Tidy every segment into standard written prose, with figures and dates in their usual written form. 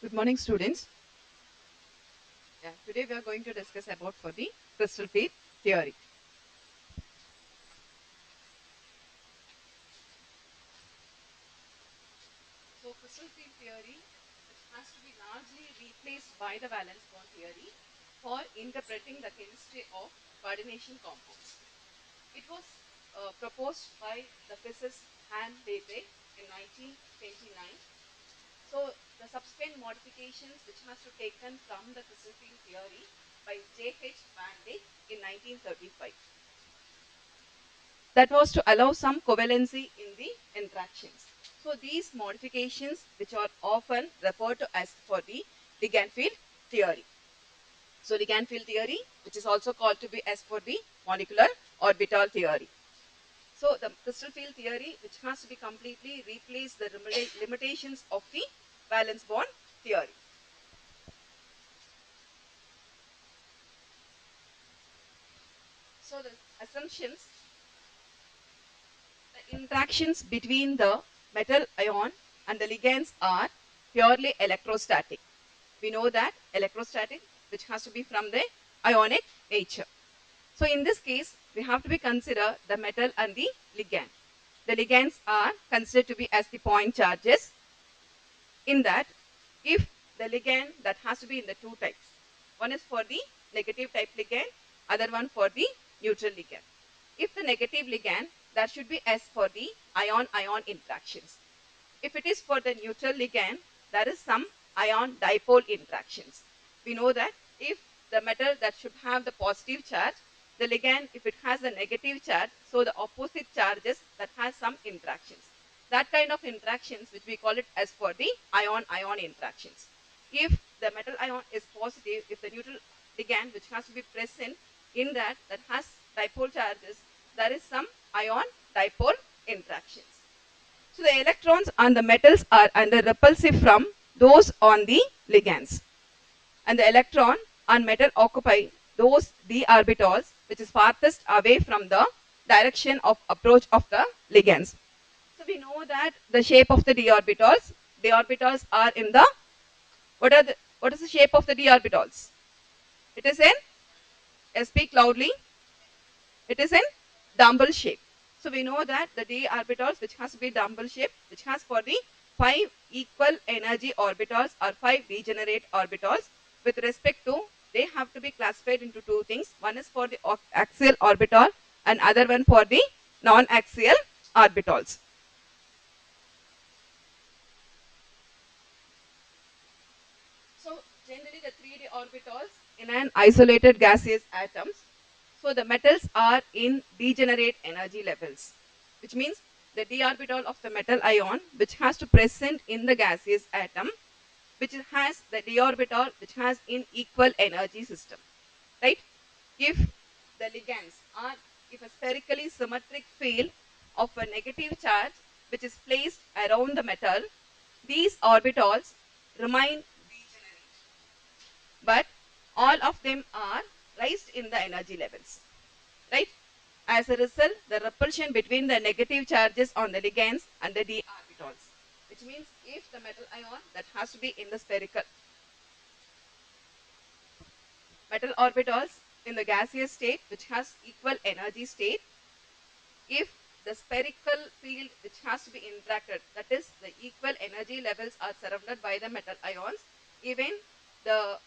Good morning, students. Today we are going to discuss about for the crystal field theory. So, crystal field theory, which has to be largely replaced by the valence bond theory for interpreting the chemistry of coordination compounds. It was proposed by the physicist Han Bethe in 1929. So, the subsequent modifications which has to taken from the crystal field theory by J.H. Van Dyck in 1935. That was to allow some covalency in the interactions. So these modifications, which are often referred to as for the ligand field theory. So ligand field theory, which is also called to be as for the molecular orbital theory. So the crystal field theory, which has to be completely replace the limitations of the valence bond theory. So the assumptions, the interactions between the metal ion and the ligands are purely electrostatic. We know that electrostatic, which has to be from the ionic nature. So in this case, we have to be consider the metal and the ligand. The ligands are considered to be as the point charges. In that, if the ligand, that has to be in the two types. One is for the negative type ligand, other one for the neutral ligand. If the negative ligand, that should be as for the ion-ion interactions. If it is for the neutral ligand, there is some ion dipole interactions. We know that if the metal that should have the positive charge, the ligand, if it has a negative charge, so the opposite charges that has some interactions. That kind of interactions, which we call it as for the ion-ion interactions. If the metal ion is positive, if the neutral ligand, which has to be present in that has dipole charges, there is some ion dipole interactions. So the electrons on the metals are under repulsive from those on the ligands. And the electron on metal occupy those d orbitals which is farthest away from the direction of approach of the ligands. So we know that the shape of the d orbitals are in the, what is the shape of the d orbitals? It is in, speak loudly, it is in dumbbell shape. So we know that the d orbitals, which has to be dumbbell shape, which has for the 5 equal energy orbitals or 5 degenerate orbitals, with respect to, they have to be classified into two things. One is for the axial orbital and other one for the non-axial orbitals. So generally the 3d orbitals in an isolated gaseous atoms. So the metals are in degenerate energy levels, which means the d orbital of the metal ion, which has to present in the gaseous atom, which has the d orbital which has in equal energy system, right? If the ligands are, if a spherically symmetric field of a negative charge which is placed around the metal, these orbitals remain degenerate, but all of them are raised in the energy levels, right? As a result, the repulsion between the negative charges on the ligands and the d orbitals, which means if the metal ion that has to be in the spherical metal orbitals in the gaseous state, which has equal energy state, if the spherical field which has to be interacted, that is the equal energy levels are surrounded by the metal ions, even the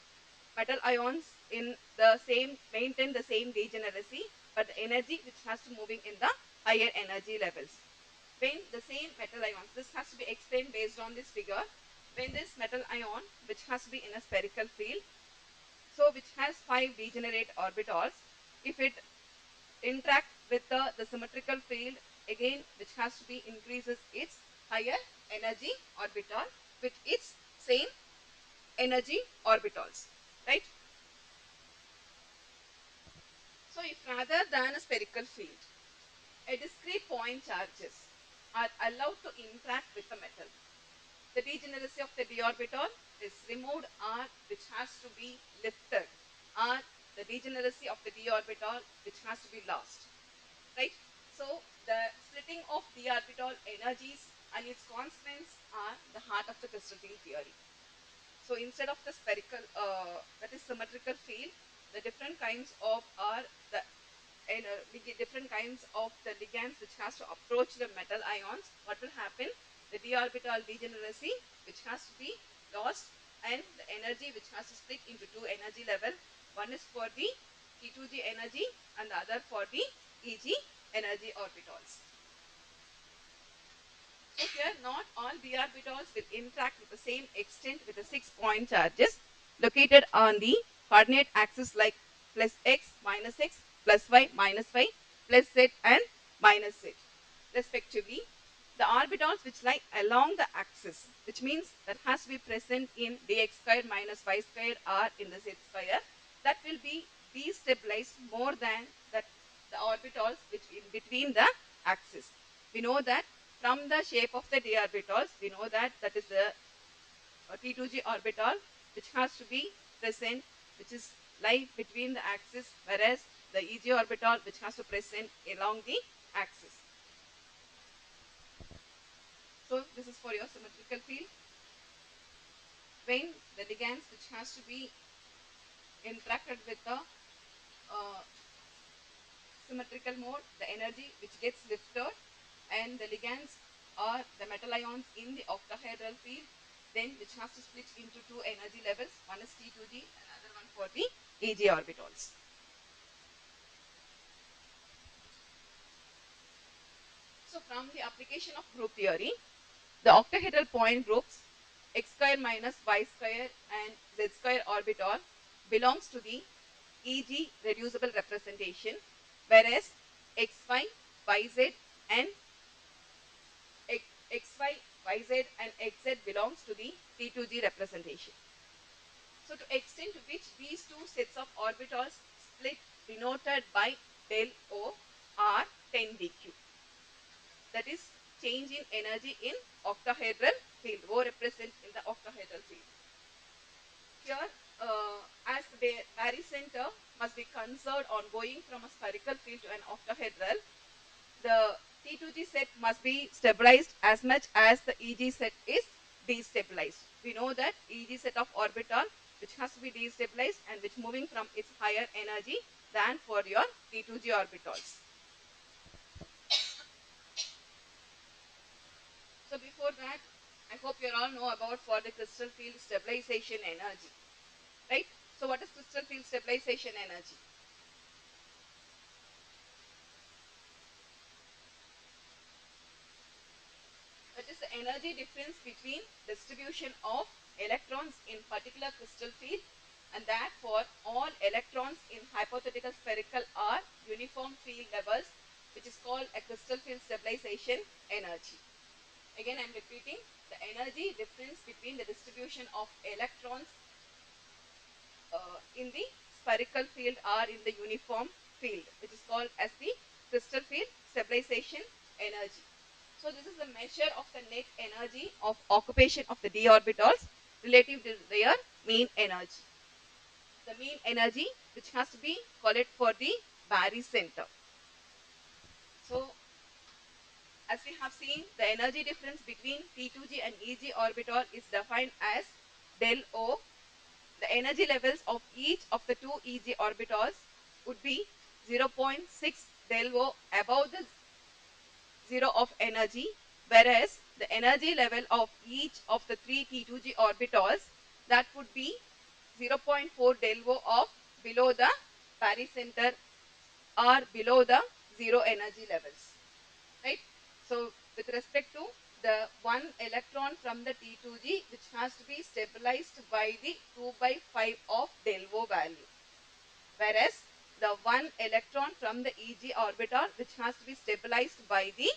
metal ions in the same, maintain the same degeneracy, but the energy which has to moving in the higher energy levels. When the same metal ions, this has to be explained based on this figure, when this metal ion which has to be in a spherical field, so which has 5 degenerate orbitals, if it interact with the symmetrical field, again which has to be increases its higher energy orbital with its same energy orbitals, right? So if rather than a spherical field, a discrete point charges are allowed to interact with the metal, the degeneracy of the d orbital is removed or which has to be lifted, or the degeneracy of the d orbital which has to be lost, right? So the splitting of d orbital energies and its constants are the heart of the crystal field theory. So instead of the spherical, that is symmetrical field, the different kinds of are the different kinds of the ligands which has to approach the metal ions. What will happen? The d orbital degeneracy which has to be lost, and the energy which has to split into two energy level. One is for the T2G energy and the other for the EG energy orbitals. So here not all d orbitals will interact with the same extent with the 6-point charges located on the coordinate axis like plus x, plus y, plus z and minus z respectively. The orbitals which lie along the axis, which means that has to be present in dx squared minus y squared or in the z square, that will be destabilized more than that the orbitals which in between the axis. We know that from the shape of the d orbitals, we know that that is the T2G orbital which has to be present, which is lie between the axis, whereas the EG orbital which has to present along the axis. So this is for your symmetrical field. When the ligands which has to be interacted with the symmetrical mode, the energy which gets lifted, and the ligands are the metal ions in the octahedral field, then which has to split into two energy levels. One is T2G and another one for the EG orbitals. So from the application of group theory, the octahedral point groups x square minus y square and z square orbital belongs to the EG reducible representation, whereas xy, yz and xy, yz and xz belongs to the T2G representation. So to extent to which these two sets of orbitals split denoted by del O are 10 dq. That is change in energy in octahedral field. O represents in the octahedral field. Here, as the barycenter must be conserved on going from a spherical field to an octahedral, the T2G set must be stabilized as much as the EG set is destabilized. We know that EG set of orbital which has to be destabilized and which moving from its higher energy than for your T2G orbitals. So before that, I hope you all know about for the crystal field stabilization energy, right? So what is crystal field stabilization energy? That is the energy difference between distribution of electrons in particular crystal field, and that for all electrons in hypothetical spherical or uniform field levels, which is called a crystal field stabilization energy. Again, I am repeating, the energy difference between the distribution of electrons in the spherical field or in the uniform field, which is called as the crystal field stabilization energy. So this is the measure of the net energy of occupation of the d orbitals relative to their mean energy. The mean energy which has to be called for the barycenter. So as we have seen, the energy difference between T2G and EG orbital is defined as del O. The energy levels of each of the two EG orbitals would be 0.6 del O above the zero of energy, whereas the energy level of each of the three T2G orbitals, that would be 0.4 del O of below the barycenter or below the zero energy levels, right? So with respect to the one electron from the T2G which has to be stabilized by the 2 by 5 of del O value, whereas the one electron from the EG orbital which has to be stabilized by the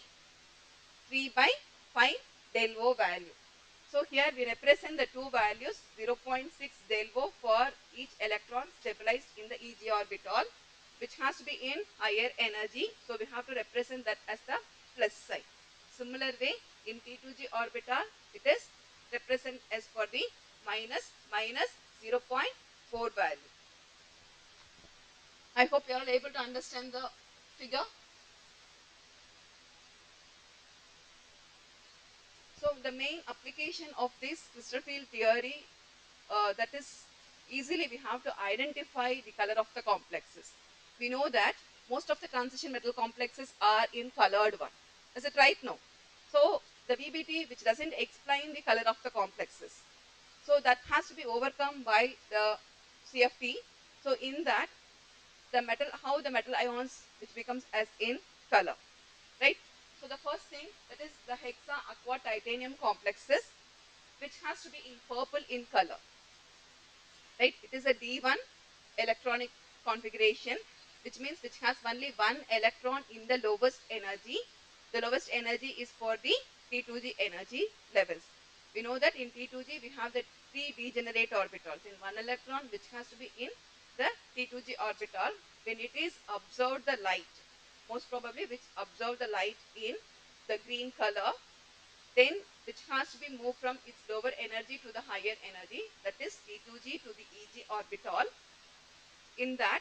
3 by 5 del O value. So here we represent the two values 0.6 del O for each electron stabilized in the EG orbital, which has to be in higher energy. So we have to represent that as the plus sign. Similar way in T2G orbital, it is represent as for the minus 0.4 value. I hope you are able to understand the figure. So the main application of this crystal field theory that is easily we have to identify the color of the complexes. We know that most of the transition metal complexes are in colored one. Is it right? No. So the VBT which doesn't explain the color of the complexes. So that has to be overcome by the CFT. So in that the metal, how the metal ions which becomes as in color, right? So the first thing, that is the hexa aqua titanium complexes, which has to be in purple in color, right? It is a D1 electronic configuration, which means which has only one electron in the lowest energy. The lowest energy is for the T2G energy levels. We know that in T2G we have the 3 degenerate orbitals in one electron, which has to be in the T2G orbital when it is absorbed the light, most probably which absorb the light in the green color, then which has to be moved from its lower energy to the higher energy, that is T2G to the EG orbital. In that,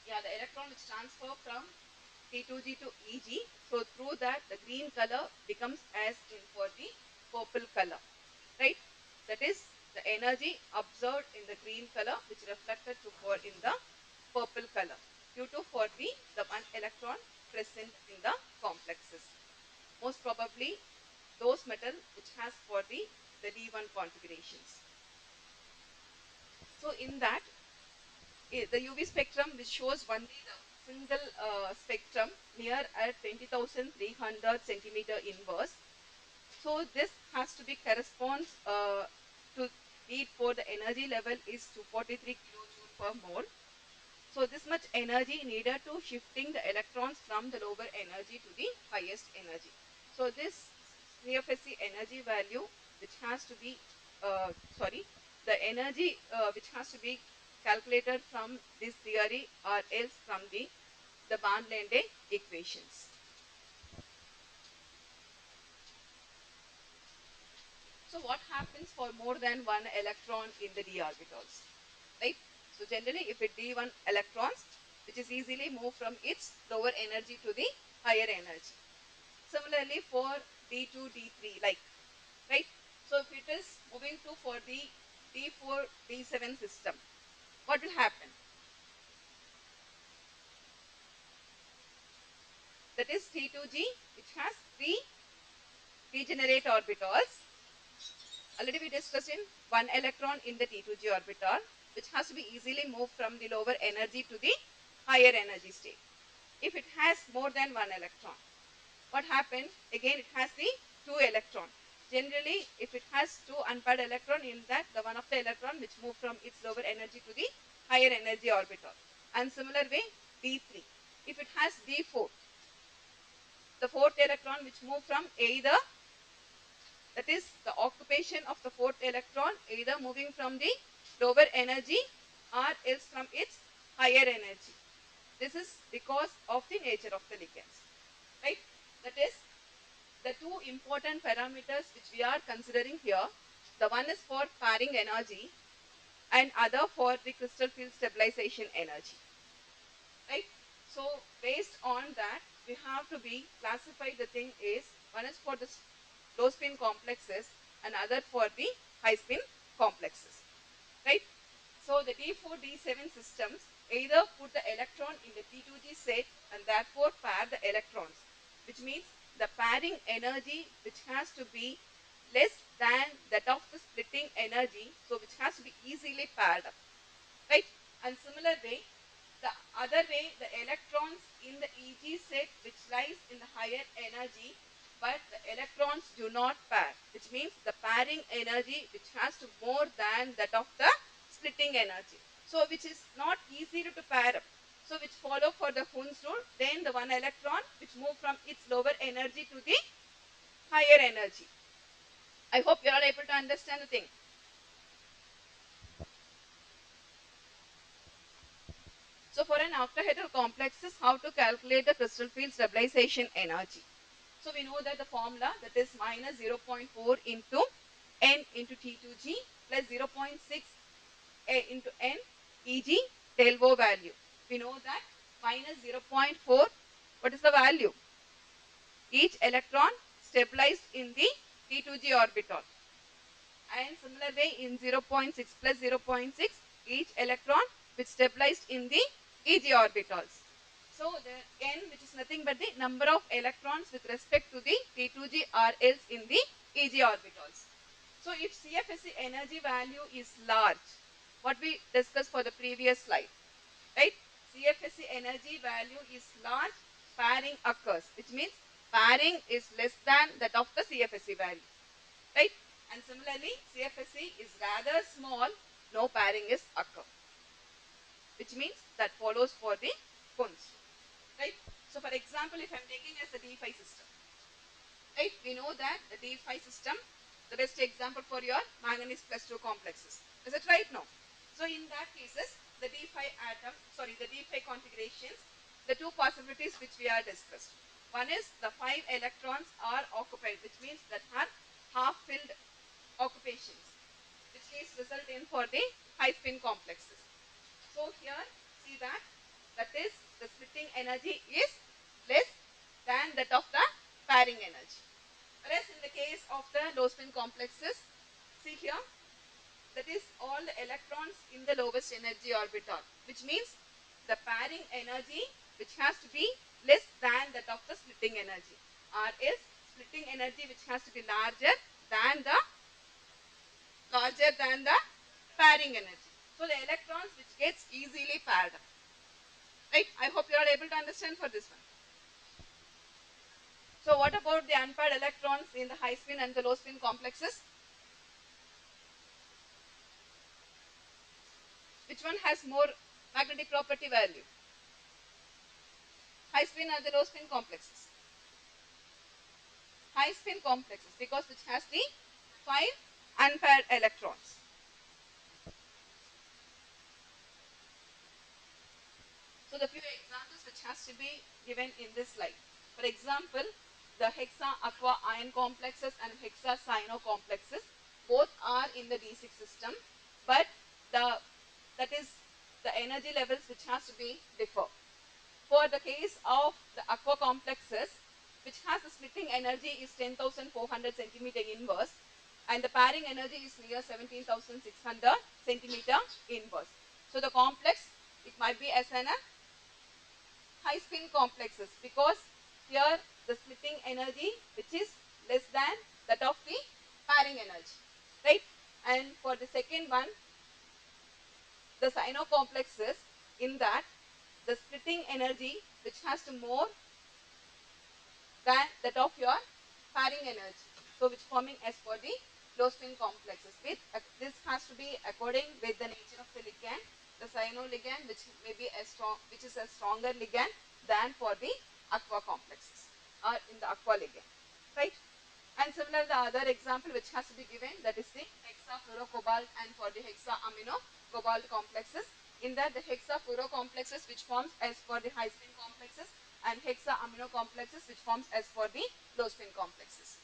yeah, the electron which transfer from T2G to EG, so through that the green color becomes as in for the purple color, right? That is the energy observed in the green color which reflected to for in the purple color due to for the one electron present in the complexes. Most probably those metal which has for the D1 configurations. So in that, the UV spectrum which shows only the single spectrum near at 20,300 centimeter inverse. So this has to be corresponds to need for the energy level is 243 kilojoule per mole. So this much energy needed to shifting the electrons from the lower energy to the highest energy. So this CFSE energy value which has to be, the energy which has to be calculated from this theory or else from the Barnlande equations. So what happens for more than one electron in the d orbitals, right? So generally if it d1 electrons, which is easily moved from its lower energy to the higher energy. Similarly for d2, d3, like, right? So if it is moving to for the d4, d7 system, what will happen? That is T2G, which has 3 degenerate orbitals. Already we discussed in one electron in the T2G orbital, which has to be easily moved from the lower energy to the higher energy state. If it has more than one electron, what happens? Again, it has the 2 electron. Generally, if it has 2 unpaired electron, in that the one of the electron which move from its lower energy to the higher energy orbital. And similar way, D3. If it has D4, the 4th electron which move from either, that is the occupation of the 4th electron, either moving from the lower energy or else from its higher energy. This is because of the nature of the ligands, right? That is the 2 important parameters which we are considering here. The one is for pairing energy and other for the crystal field stabilization energy, right? So based on that, we have to be classified. The thing is, one is for the low spin complexes and other for the high spin complexes, right? So the D4, D7 systems either put the electron in the T2G set and therefore pair the electrons, which means the pairing energy which has to be less than that of the splitting energy, so which has to be easily paired up, right? And similar way, the other way, the electrons in the EG set which lies in the higher energy, but the electrons do not pair, which means the pairing energy which has to more than that of the splitting energy. So which is not easy to pair up. So which follow for the Hund's rule, then the one electron which move from its lower energy to the higher energy. I hope you are able to understand the thing. So for an octahedral complexes, how to calculate the crystal field stabilization energy. So we know that the formula, that is minus 0.4 into n into T2G plus 0.6 into n Eg del O value. We know that minus 0.4, what is the value? Each electron stabilized in the T2G orbital. And similar way in 0.6 plus 0.6, each electron which stabilized in the Eg orbitals. So the n, which is nothing but the number of electrons with respect to the T2G RLs in the Eg orbitals. So if CFSE energy value is large, what we discussed for the previous slide, right? CFSE energy value is large, pairing occurs, which means pairing is less than that of the CFSE value, right? And similarly, CFSE is rather small, no pairing is occur, which means that follows for the Kunz, right? So for example, if I am taking as the D5 system, right, we know that the D5 system, the best example for your manganese plus 2 complexes. Is it right? No. So in that cases, the D5 atom, sorry, the D5 configurations, the two possibilities which we are discussed. One is the 5 electrons are occupied, which means that are half filled occupations, which is result in for the high spin complexes. So here see that is the splitting energy is less than that of the pairing energy. Whereas in the case of the low spin complexes, see here, that is all the electrons in the lowest energy orbital, which means the pairing energy which has to be less than that of the splitting energy, or is splitting energy which has to be larger than the pairing energy. So the electrons which gets easily paired up. Right? I hope you are able to understand for this one. So what about the unpaired electrons in the high spin and the low spin complexes? Which one has more magnetic property value? High spin or the low spin complexes? High spin complexes, because it has the 5 unpaired electrons. So the few examples which has to be given in this slide. For example, the hexa aqua ion complexes and hexa cyano complexes, both are in the D6 system, but that is the energy levels which has to be differ. For the case of the aqua complexes, which has a splitting energy is 10,400 centimeter inverse, and the pairing energy is near 17,600 centimeter inverse. So the complex, it might be as an high spin complexes, because here the splitting energy which is less than that of the pairing energy, right? And for the second one, the cyano complexes, in that the splitting energy which has to more than that of your pairing energy, so which forming as for the low spin complexes. With this has to be according with the nature of the ligand, the cyano ligand which may be a strong, which is a stronger ligand than for the aqua complexes or in the aqua ligand, right? And similar the other example which has to be given, that is the hexafluorocobalt and for the hexaamino cobalt complexes. In that the hexafluoro complexes which forms as for the high spin complexes, and hexaamino complexes which forms as for the low spin complexes.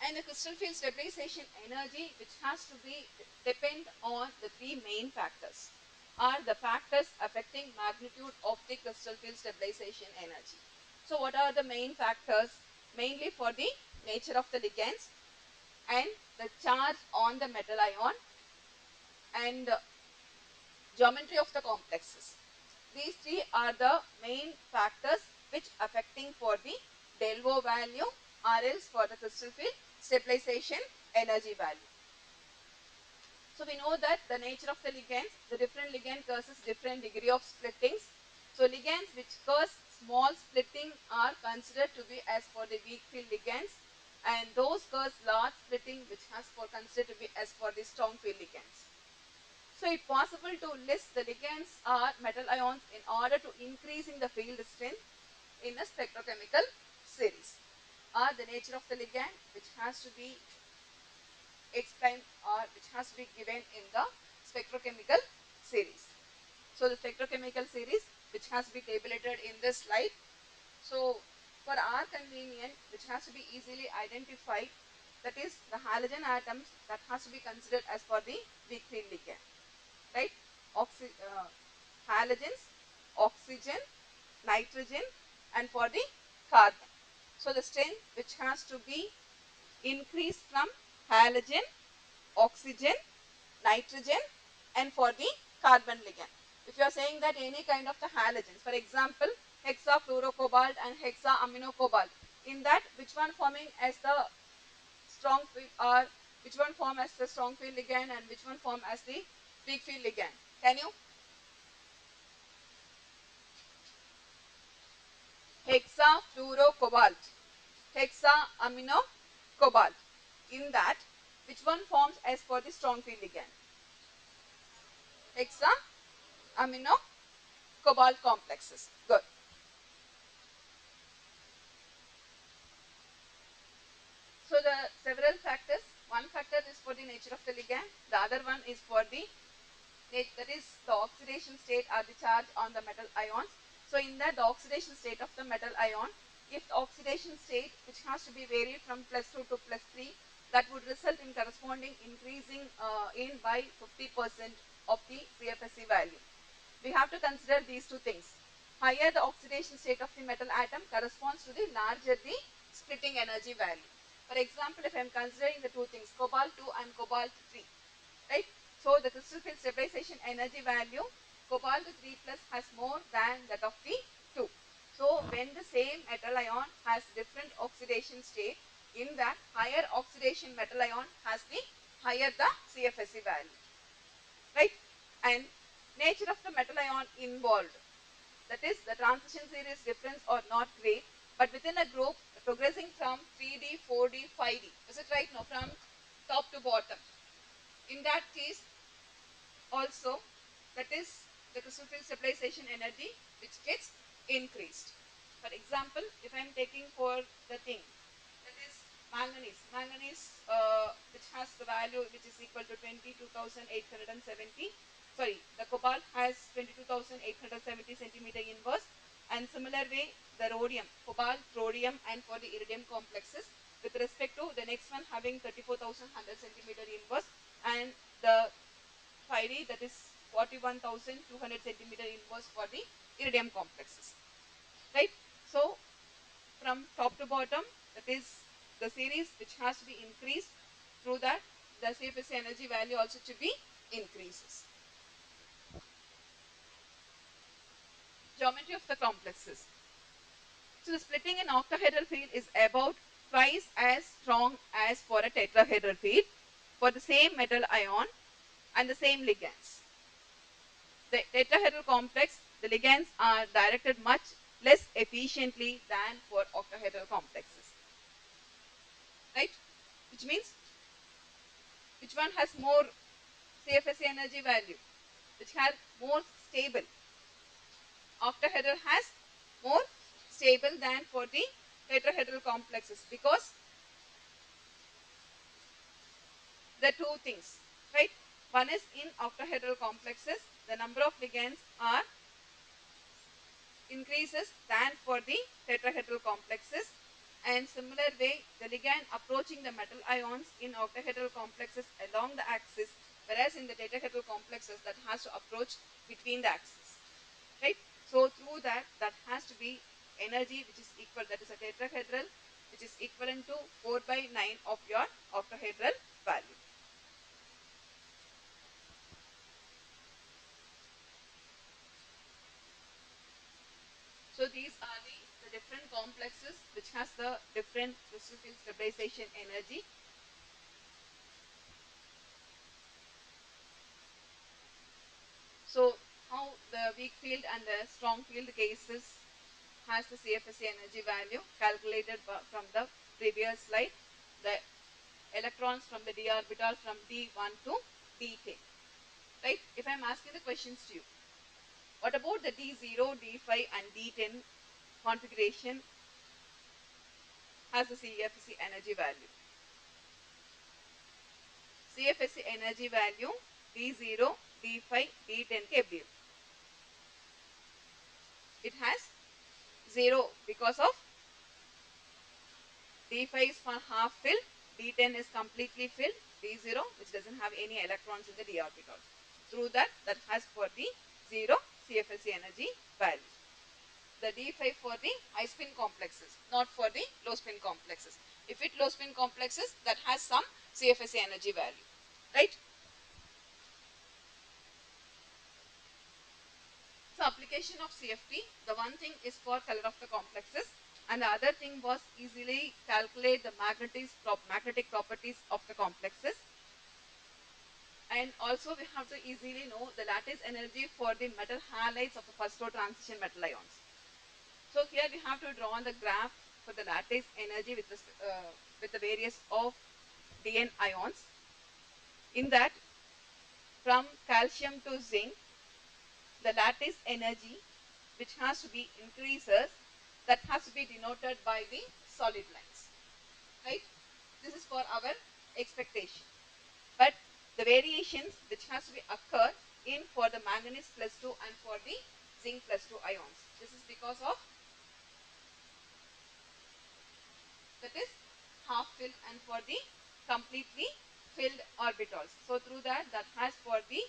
And the crystal field stabilization energy which has to be depend on the three main factors, are the factors affecting magnitude of the crystal field stabilization energy. So what are the main factors? Mainly for the nature of the ligands and the charge on the metal ion and geometry of the complexes. These three are the main factors which affecting for the del O value, or else for the crystal field stabilization energy value. So we know that the nature of the ligands, the different ligand causes different degree of splittings. So ligands which cause small splitting are considered to be as for the weak field ligands, and those cause large splitting which has for considered to be as for the strong field ligands. So it's possible to list the ligands or metal ions in order to increasing the field strength in a spectrochemical series, or the nature of the ligand which has to be explained or which has to be given in the spectrochemical series. So the spectrochemical series which has to be tabulated in this slide. So for our convenience, which has to be easily identified, that is the halogen atoms that has to be considered as for the weak field ligand, right? Halogens, oxygen, nitrogen, and for the carbon. So the strength which has to be increase from halogen, oxygen, nitrogen, and for the carbon ligand. If you are saying that any kind of the halogens, for example, hexafluorocobalt and hexaaminocobalt, in that which one forming as the strong field or which one form as the strong field ligand and which one form as the weak field ligand? Can you? Hexafluorocobalt, hexaaminocobalt. In that, which one forms as for the strong field ligand? Hexaaminocobalt complexes. Good. So the several factors. One factor is for the nature of the ligand. The other one is for the that is the oxidation state or the charge on the metal ions. So in that the oxidation state of the metal ion, if the oxidation state which has to be varied from +2 to +3, that would result in corresponding increasing in by 50% of the CFSE value. We have to consider these two things. Higher the oxidation state of the metal atom corresponds to the larger the splitting energy value. For example, if I am considering the two things, cobalt 2 and cobalt 3, right? So the crystal field stabilization energy value, cobalt 3 plus has more than that of the 2. So when the same metal ion has different oxidation state, in that higher oxidation metal ion has the higher the CFSE value, right? And nature of the metal ion involved, that is the transition series difference are not great, but within a group progressing from 3D, 4D, 5D, is it right now, from top to bottom? In that case also, that is the crystal field stabilization energy which gets increased. For example, if I am taking for the thing, that is manganese which has the value which is equal to 22,870, sorry, the cobalt has 22,870 centimeter inverse, and similar way the rhodium, cobalt, rhodium and for the iridium complexes with respect to the next one having 34,100 centimeter inverse, and the 5D, that is 41,200 centimeter inverse for the iridium complexes, right? So from top to bottom, that is the series which has to be increased, through that the CFSE energy value also to be increases. Geometry of the complexes. So the splitting in octahedral field is about twice as strong as for a tetrahedral field for the same metal ion and the same ligands. The tetrahedral complex, the ligands are directed much less efficiently than for octahedral complexes, right? Which means which one has more CFSE energy value, which has more stable. Octahedral has more stable than for the tetrahedral complexes, because the two things, right? One is in octahedral complexes, the number of ligands are increases than for the tetrahedral complexes, and similar way the ligand approaching the metal ions in octahedral complexes along the axis, whereas in the tetrahedral complexes that has to approach between the axes, right? So through that has to be energy which is equal, that is a tetrahedral which is equivalent to 4/9 of your octahedral value. So these are the different complexes which has the different crystal field stabilization energy. So how the weak field and the strong field cases has the CFSE energy value calculated from the previous slide. The electrons from the d orbital from d1 to d10, right? If I am asking the questions to you, what about the d0, d5 and d10 configuration has the CFSE energy value? CFSE energy value d0, d5, d10 के every, it has 0 because of d5 is for half filled, d10 is completely filled, d0 which doesn't have any electrons in the d orbital. Through that has for the 0 CFSE energy value. the D5 for the high spin complexes, not for the low spin complexes. If it low spin complexes, that has some CFSE energy value, right? So application of CFT, the one thing is for color of the complexes, and the other thing was easily calculate the magnetic properties of the complexes. And also we have to easily know the lattice energy for the metal halides of the first order transition metal ions. So here we have to draw the graph for the lattice energy with the various of DN ions. In that, from calcium to zinc, the lattice energy which has to be increases, that has to be denoted by the solid lines, right? This is for our expectation. But the variations which has to be occur in for the manganese plus 2 and for the zinc plus 2 ions. This is because of that is half filled and for the completely filled orbitals. So through that has for the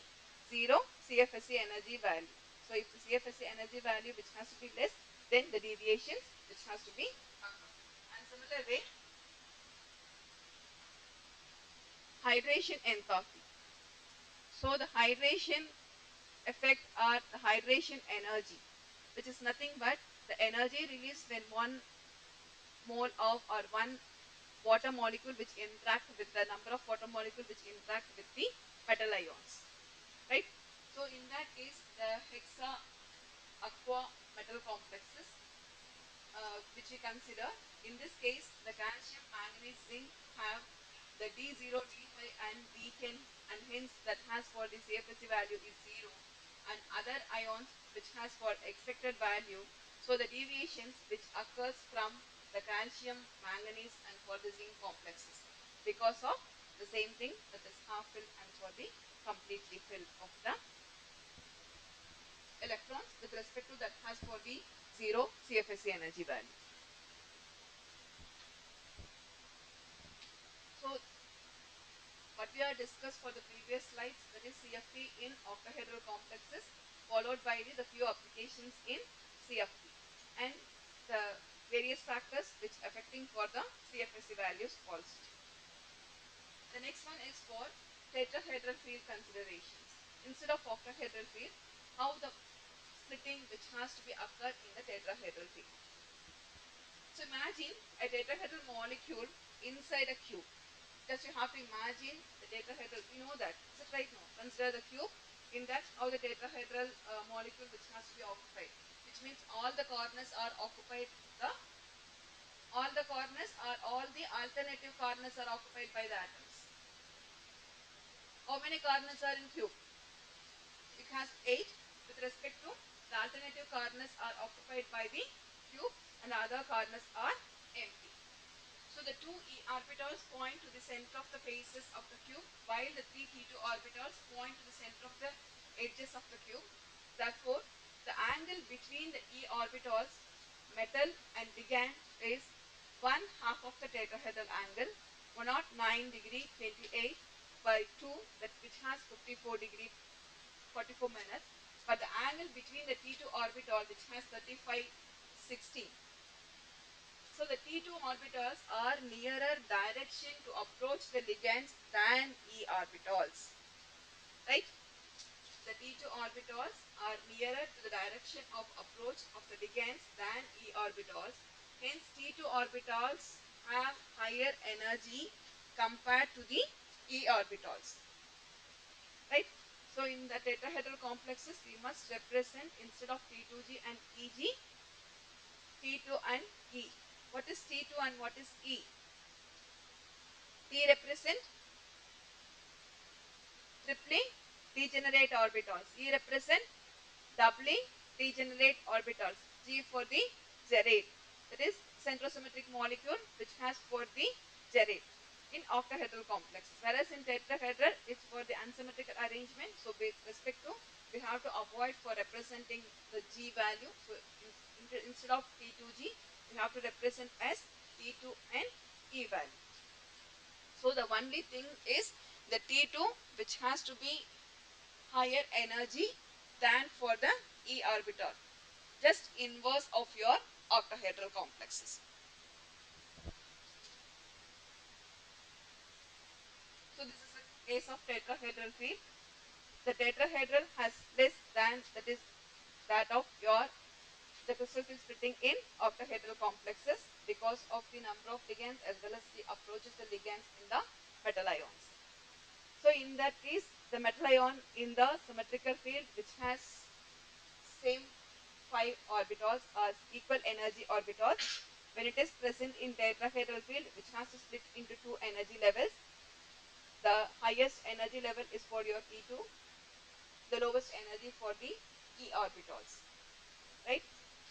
0 CFSE energy value. So if the CFSE energy value which has to be less, then the deviations which has to be occur. And similar way, hydration enthalpy. So the hydration effect or the hydration energy, which is nothing but the energy released when 1 mole of or 1 water molecule which interact with the number of water molecule which interact with the metal ions, right? So in that case, the hexa aqua metal complexes which we consider, in this case the calcium, manganese, zinc have the D0, D5 and D10, and hence that has for the CFSE value is 0, and other ions which has for expected value. So the deviations which occurs from the calcium, manganese and for the zinc complexes, because of the same thing, that is half filled and for the completely filled of the electrons with respect to that has for the 0 CFSE energy value. So what we have discussed for the previous slides, that is CFT in octahedral complexes, followed by the few applications in CFT and the various factors which affecting for the CFSE values also. The next one is for tetrahedral field considerations. Instead of octahedral field, how the splitting which has to be occurred in the tetrahedral field. So imagine a tetrahedral molecule inside a cube. Just you have to imagine the tetrahedral, we know that, is it right now? Consider the cube, in that how the tetrahedral molecule which has to be occupied, which means all the corners are occupied, all the alternative corners are occupied by the atoms. How many corners are in cube? It has 8 with respect to the alternative corners are occupied by the cube and the other corners are empty. So the 2 e orbitals point to the center of the faces of the cube, while the 3 T2 orbitals point to the center of the edges of the cube. Therefore, the angle between the e orbitals, metal and ligand, is 1/2 of the tetrahedral angle, 109 degree 28 by 2, that which has 54 degree 44 minutes. But the angle between the T2 orbital, which has 35/16. So the T2 orbitals are nearer direction to approach the ligands than E orbitals, right? The T2 orbitals are nearer to the direction of approach of the ligands than E orbitals. Hence T2 orbitals have higher energy compared to the E orbitals, right? So in the tetrahedral complexes, we must represent, instead of T2G and EG, T2 and E. What is T2 and what is E? T represent tripling degenerate orbitals. E represent doubling degenerate orbitals. G for the gerate. That is centrosymmetric molecule which has for the gerate in octahedral complexes. Whereas in tetrahedral, it's for the unsymmetrical arrangement. So with respect to, we have to avoid for representing the G value. So instead of T2G, we have to represent as T2 and E value. So the only thing is the T2 which has to be higher energy than for the E orbital. just inverse of your octahedral complexes. So this is a case of tetrahedral field. The tetrahedral has less than, that is that of your, the crystal field splitting in octahedral complexes because of the number of ligands as well as the approaches the ligands in the metal ions. So in that case, the metal ion in the symmetrical field which has same 5 orbitals or equal energy orbitals, when it is present in tetrahedral field which has to split into 2 energy levels, the highest energy level is for your E2, the lowest energy for the E orbitals, right?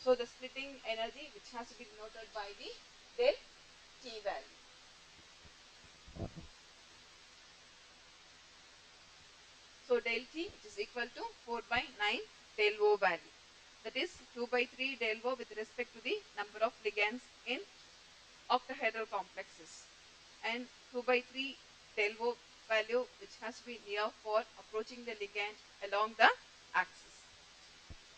So the splitting energy which has to be denoted by the del T value. So del T, which is equal to 4 by 9 del O value. That is 2 by 3 del O with respect to the number of ligands in octahedral complexes, and 2 by 3 del O value which has to be near for approaching the ligand along the axis.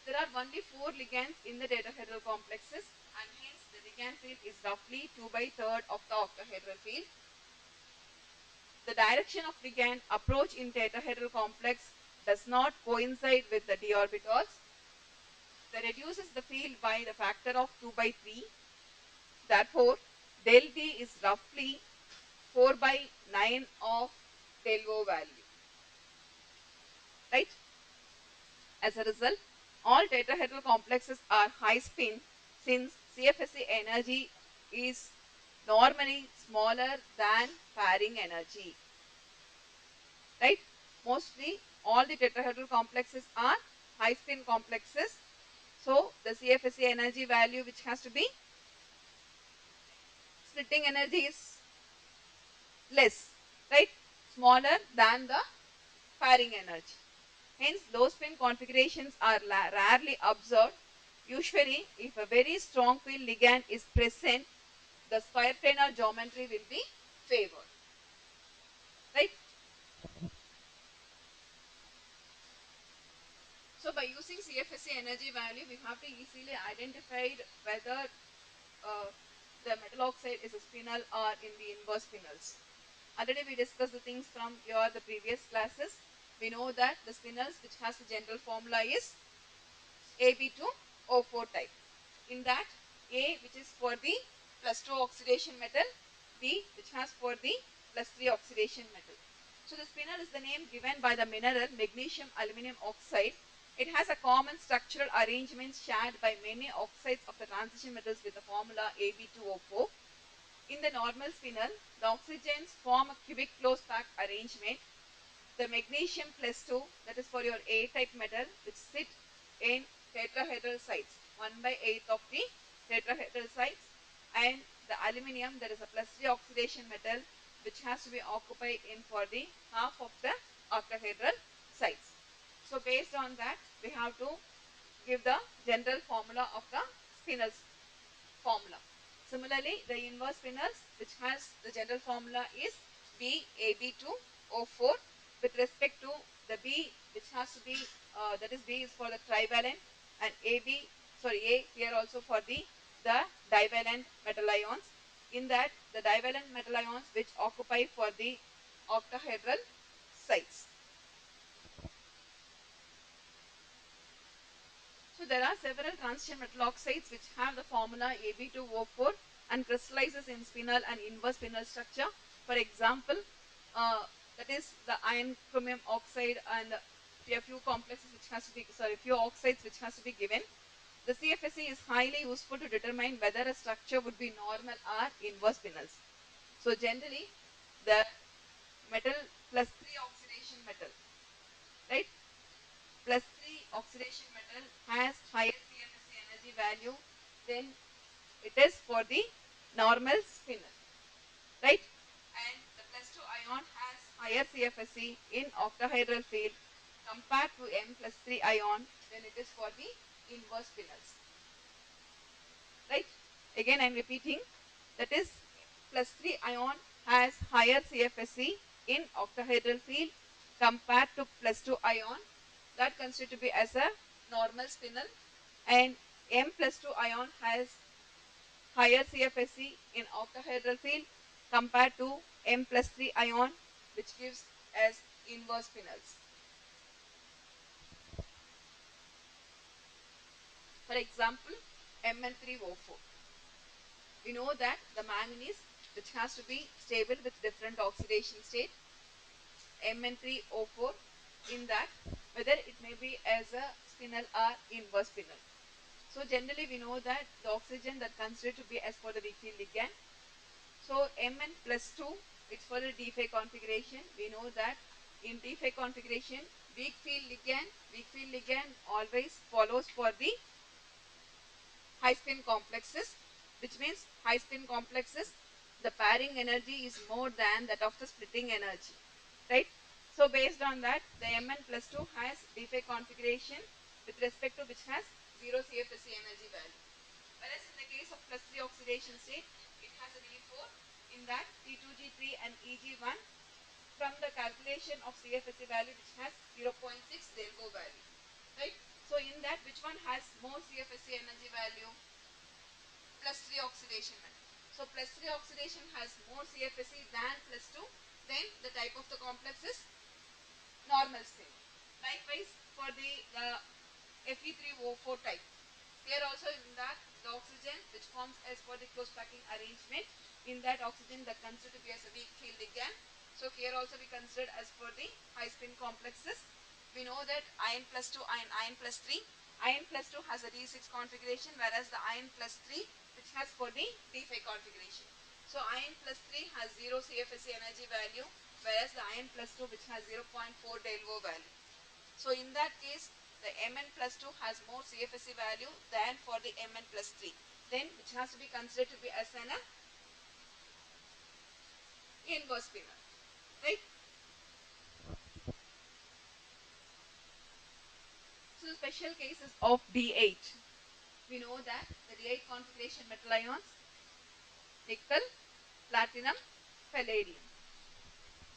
There are only 4 ligands in the tetrahedral complexes, and hence the ligand field is roughly 2 by 3rd of the octahedral field. The direction of ligand approach in tetrahedral complex does not coincide with the d orbitals. That reduces the field by the factor of 2 by 3. Therefore, del D is roughly 4 by 9 of del O value. Right? As a result, all tetrahedral complexes are high spin since CFSE energy is normally smaller than pairing energy. Right? Mostly all the tetrahedral complexes are high spin complexes. So the CFSE energy value which has to be, splitting energy is less, right? Smaller than the pairing energy. Hence, low spin configurations are rarely observed. Usually, if a very strong field ligand is present, the square planar geometry will be favored. Right? So, by using CFSE energy value, we have to easily identify whether the metal oxide is a spinel or in the inverse spinels. Already we discussed the things from the previous classes. We know that the spinels which has the general formula is Ab2O4 type. In that, A which is for the +2 oxidation metal, B which has for the +3 oxidation metal. So the spinel is the name given by the mineral magnesium aluminum oxide. It has a common structural arrangement shared by many oxides of the transition metals with the formula Ab2O4. In the normal spinel, the oxygens form a cubic close pack arrangement. The magnesium +2, that is for your A type metal, which sit in tetrahedral sites, 1 by 8 of the tetrahedral sites, and the aluminium, that is a +3 oxidation metal, which has to be occupied in for the half of the octahedral sites. So based on that, we have to give the general formula of the spinels formula. Similarly, the inverse spinels, which has the general formula is BAB2O4 with respect to the B, which has to be, that is B is for the trivalent, and A here also for the divalent metal ions. In that, the divalent metal ions which occupy for the octahedral sites. So there are several transition metal oxides which have the formula Ab2O4 and crystallizes in spinel and inverse spinel structure. For example, that is the iron chromium oxide and a few complexes which has to be, few oxides which has to be given. The CFSE is highly useful to determine whether a structure would be normal or inverse spinels. So generally, the metal +3 oxidation metal, right? +3 oxidation metal has higher CFSE energy value than it is for the normal spinel, right? And the +2 ion has higher CFSE in octahedral field compared to M+3 ion when it is for the inverse spinels, right? Again, I am repeating, that is +3 ion has higher CFSE in octahedral field compared to +2 ion that considered to be as a normal spinel, and M plus 2 ion has higher CFSE in octahedral field compared to M plus 3 ion, which gives as inverse spinels. For example, Mn3O4. We know that the manganese, which has to be stable with different oxidation state, Mn3O4, in that whether it may be as a spinel or inverse spinel. So generally we know that the oxygen that considered to be as for the weak field ligand. So Mn plus 2, it's for the D5 configuration. We know that in D5 configuration, weak field ligand always follows for the high spin complexes, which means high spin complexes, the pairing energy is more than that of the splitting energy, right? So based on that, the Mn plus 2 has D5 configuration with respect to which has 0 CFSE energy value. Whereas in the case of plus 3 oxidation state, it has a D4, in that T2G3 and EG1, from the calculation of CFSE value which has 0.6, they'll go value, right? So in that, which one has more CFSE energy value? Plus 3 oxidation method. So plus 3 oxidation has more CFSE than plus 2, then the type of the complex is normal spin. Likewise for the Fe3O4 type, here also in that the oxygen which forms as for the close packing arrangement, in that oxygen that considered to be as a weak field ligand. So here also we considered as for the high spin complexes. We know that iron plus 2 and iron plus 3. Iron plus 2 has a D6 configuration, whereas the iron plus 3 which has for the D5 configuration. So iron plus 3 has 0 CFSE energy value, whereas the iron plus 2 which has 0.4 Delvo value. So in that case, the Mn plus 2 has more CFSE value than for the Mn plus 3. Then which has to be considered to be as an inverse spinel, right? So special cases of D8. We know that the D8 configuration metal ions, nickel, platinum, palladium.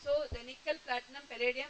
So the nickel, platinum, palladium,